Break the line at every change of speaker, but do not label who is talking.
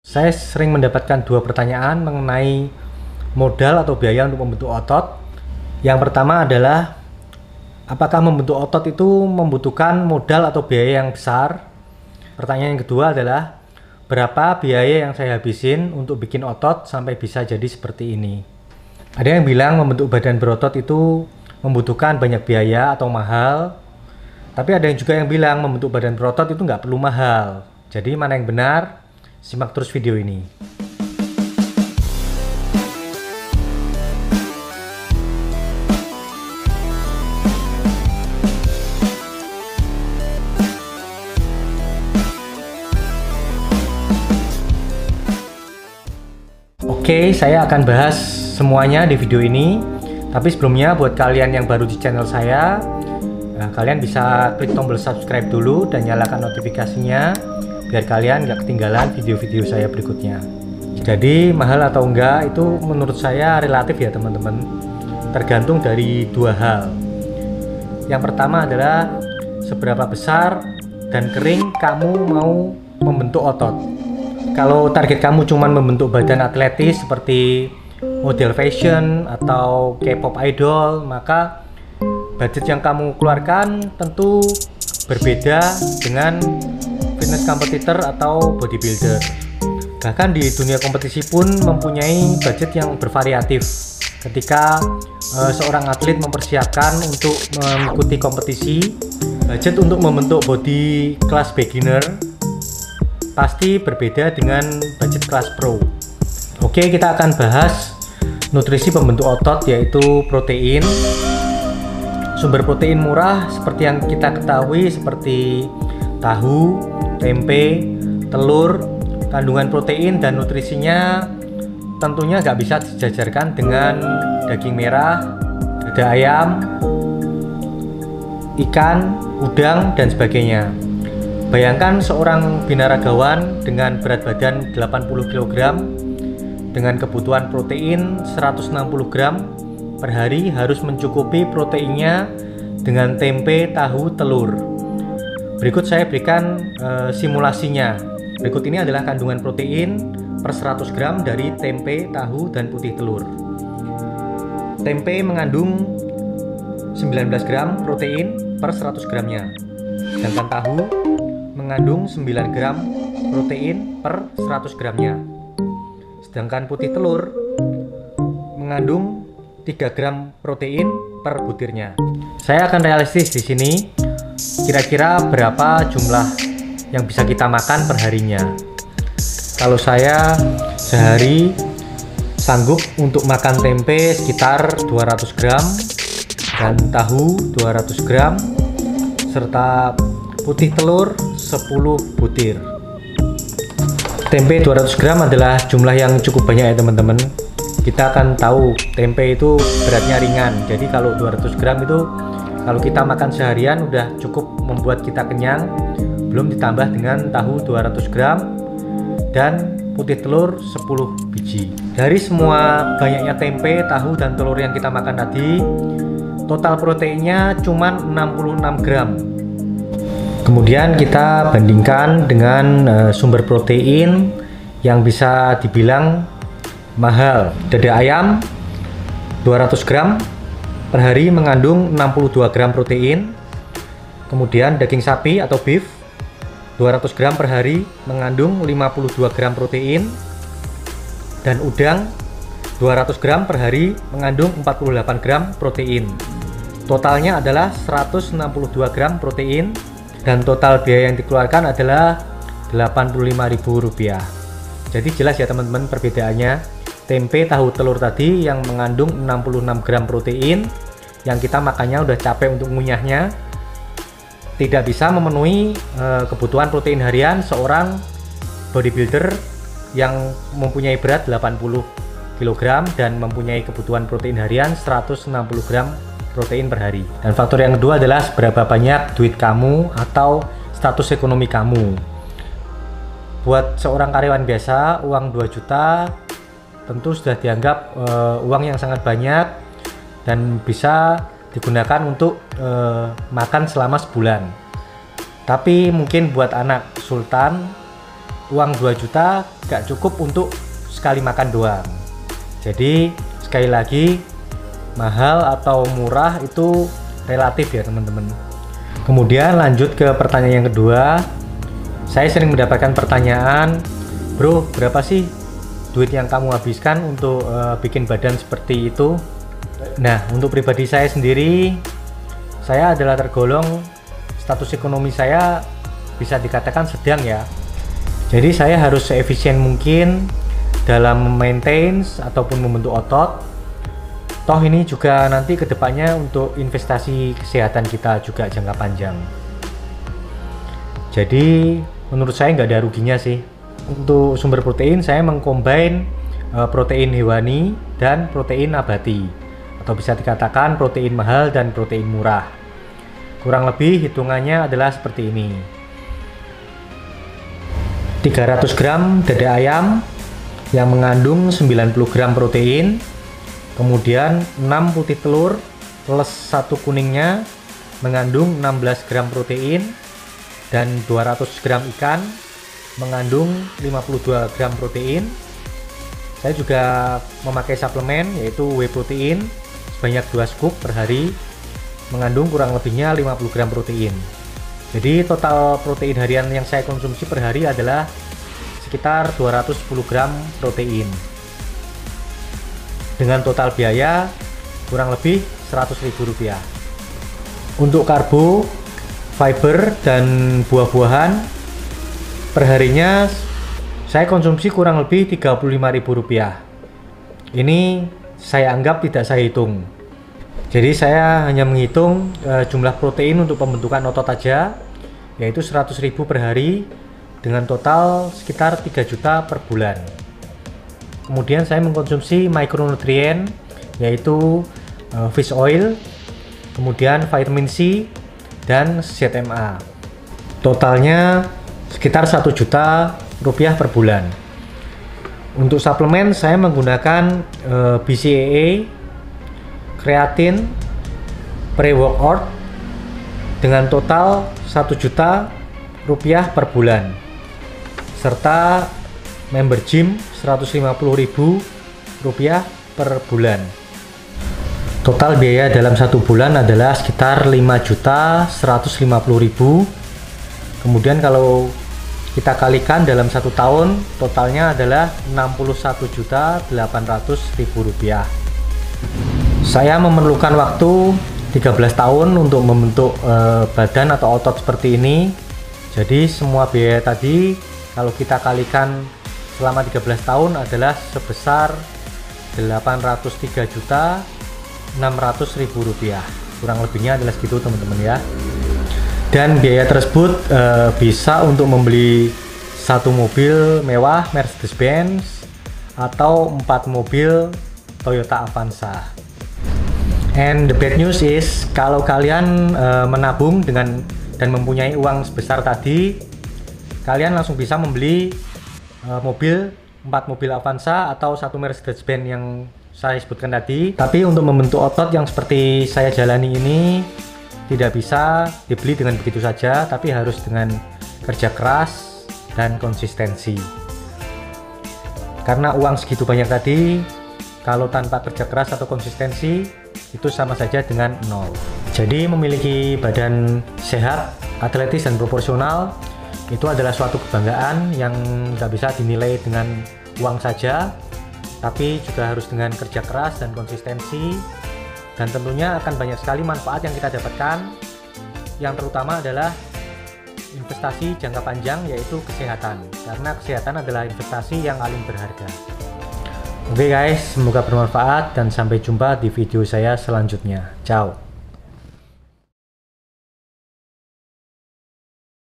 Saya sering mendapatkan dua pertanyaan mengenai modal atau biaya untuk membentuk otot. Yang pertama adalah, apakah membentuk otot itu membutuhkan modal atau biaya yang besar? Pertanyaan yang kedua adalah, berapa biaya yang saya habisin untuk bikin otot sampai bisa jadi seperti ini? Ada yang bilang membentuk badan berotot itu membutuhkan banyak biaya atau mahal. Tapi ada yang juga yang bilang membentuk badan berotot itu nggak perlu mahal. Jadi mana yang benar? Simak terus video ini. Oke, saya akan bahas semuanya di video ini. Tapi sebelumnya buat kalian yang baru di channel saya, kalian bisa klik tombol subscribe dulu dan nyalakan notifikasinya biar kalian nggak ketinggalan video-video saya berikutnya. Jadi mahal atau enggak itu menurut saya relatif ya teman-teman, tergantung dari dua hal. Yang pertama adalah seberapa besar dan kering kamu mau membentuk otot. Kalau target kamu cuma membentuk badan atletis seperti model fashion atau K-pop idol, maka budget yang kamu keluarkan tentu berbeda dengan fitness competitor atau bodybuilder. Bahkan di dunia kompetisi pun mempunyai budget yang bervariatif. Ketika seorang atlet mempersiapkan untuk mengikuti kompetisi, budget untuk membentuk body kelas beginner pasti berbeda dengan budget kelas pro. Oke, kita akan bahas nutrisi pembentuk otot, yaitu protein. Sumber protein murah seperti yang kita ketahui seperti tahu, tempe, telur. Kandungan protein dan nutrisinya tentunya nggak bisa disejajarkan dengan daging merah, dada ayam, ikan, udang, dan sebagainya. Bayangkan seorang binaragawan dengan berat badan 80 kg dengan kebutuhan protein 160 gram per hari harus mencukupi proteinnya dengan tempe, tahu, telur. Berikut saya berikan simulasinya. Berikut ini adalah kandungan protein per 100 gram dari tempe, tahu, dan putih telur. Tempe mengandung 19 gram protein per 100 gramnya. Sedangkan tahu mengandung 9 gram protein per 100 gramnya. Sedangkan putih telur mengandung 3 gram protein per butirnya. Saya akan realistis di sini. Kira-kira berapa jumlah yang bisa kita makan per harinya? Kalau saya sehari sanggup untuk makan tempe sekitar 200 gram dan tahu 200 gram serta putih telur 10 butir. Tempe 200 gram adalah jumlah yang cukup banyak ya teman-teman. Kita akan tahu tempe itu beratnya ringan, jadi kalau 200 gram itu kalau kita makan seharian udah cukup membuat kita kenyang. Belum ditambah dengan tahu 200 gram dan putih telur 10 biji. Dari semua banyaknya tempe, tahu, dan telur yang kita makan tadi, total proteinnya cuma 66 gram. Kemudian kita bandingkan dengan sumber protein yang bisa dibilang mahal. Dada ayam 200 gram per hari mengandung 62 gram protein. Kemudian daging sapi atau beef 200 gram per hari mengandung 52 gram protein. Dan udang 200 gram per hari mengandung 48 gram protein. Totalnya adalah 162 gram protein dan total biaya yang dikeluarkan adalah Rp85.000. Jadi jelas ya teman-teman perbedaannya. Tempe, tahu, telur tadi yang mengandung 66 gram protein, yang kita makannya udah capek untuk ngunyahnya, tidak bisa memenuhi kebutuhan protein harian seorang bodybuilder yang mempunyai berat 80 kg dan mempunyai kebutuhan protein harian 160 gram protein per hari. Dan faktor yang kedua adalah seberapa banyak duit kamu atau status ekonomi kamu. Buat seorang karyawan biasa, uang 2 juta tentu sudah dianggap uang yang sangat banyak dan bisa digunakan untuk makan selama sebulan. Tapi mungkin buat anak sultan uang 2 juta gak cukup untuk sekali makan doang. Jadi sekali lagi, mahal atau murah itu relatif ya teman-teman. Kemudian lanjut ke pertanyaan yang kedua. Saya sering mendapatkan pertanyaan, bro, berapa sih duit yang kamu habiskan untuk bikin badan seperti itu? Nah, untuk pribadi saya sendiri, saya adalah tergolong status ekonomi saya bisa dikatakan sedang ya. Jadi saya harus seefisien mungkin dalam maintain ataupun membentuk otot. Toh ini juga nanti kedepannya untuk investasi kesehatan kita juga jangka panjang. Jadi menurut saya nggak ada ruginya sih. Untuk sumber protein saya mengcombine protein hewani dan protein nabati, atau bisa dikatakan protein mahal dan protein murah. Kurang lebih hitungannya adalah seperti ini: 300 gram dada ayam yang mengandung 90 gram protein, kemudian 6 putih telur plus 1 kuningnya mengandung 16 gram protein, dan 200 gram ikan mengandung 52 gram protein. Saya juga memakai suplemen yaitu whey protein sebanyak 2 scoop per hari, mengandung kurang lebihnya 50 gram protein. Jadi total protein harian yang saya konsumsi per hari adalah sekitar 210 gram protein dengan total biaya kurang lebih Rp100.000. Untuk karbo, fiber, dan buah-buahan perharinya saya konsumsi kurang lebih Rp35.000. Ini saya anggap tidak saya hitung. Jadi saya hanya menghitung jumlah protein untuk pembentukan otot aja, yaitu 100.000 per hari dengan total sekitar 3 juta per bulan. Kemudian saya mengkonsumsi mikronutrien yaitu fish oil, kemudian vitamin C dan ZMA. Totalnya sekitar 1 juta rupiah per bulan. Untuk suplemen saya menggunakan BCAA, kreatin, pre-workout dengan total 1 juta rupiah per bulan, serta member gym Rp150.000 per bulan. Total biaya dalam 1 bulan adalah sekitar Rp5.150.000. Kemudian kalau kita kalikan dalam 1 tahun, totalnya adalah Rp61.800.000. Saya memerlukan waktu 13 tahun untuk membentuk badan atau otot seperti ini. Jadi semua biaya tadi kalau kita kalikan selama 13 tahun adalah sebesar Rp803.600.000. Kurang lebihnya adalah segitu teman-teman ya. Dan biaya tersebut bisa untuk membeli 1 mobil mewah Mercedes-Benz atau 4 mobil Toyota Avanza. And the bad news is kalau kalian menabung dan mempunyai uang sebesar tadi, kalian langsung bisa membeli 4 mobil Avanza atau 1 Mercedes-Benz yang saya sebutkan tadi. Tapi untuk membentuk otot yang seperti saya jalani ini tidak bisa dibeli dengan begitu saja, tapi harus dengan kerja keras dan konsistensi. Karena uang segitu banyak tadi, kalau tanpa kerja keras atau konsistensi, itu sama saja dengan nol. Jadi memiliki badan sehat, atletis, dan proporsional itu adalah suatu kebanggaan yang nggak bisa dinilai dengan uang saja, tapi juga harus dengan kerja keras dan konsistensi. Dan tentunya akan banyak sekali manfaat yang kita dapatkan, yang terutama adalah investasi jangka panjang, yaitu kesehatan, karena kesehatan adalah investasi yang paling berharga. Oke guys, semoga bermanfaat dan sampai jumpa di video saya selanjutnya. Ciao.